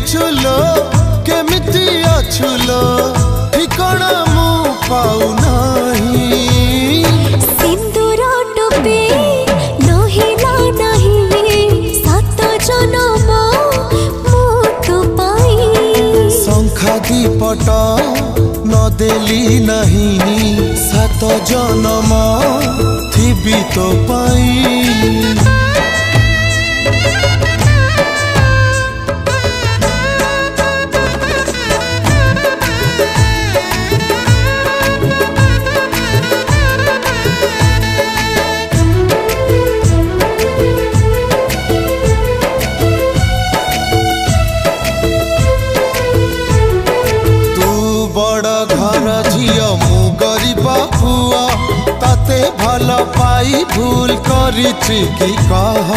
अछुलो केमिति अछुलो ठिकाना मु पाऊ नहीं सिंदूर टोपे नहिला नहीं सात जन्म मु तो पाई शंखा दीपट न देली नहीं सात जन्म थिबी तो पाई भल पाई भूल करी की कह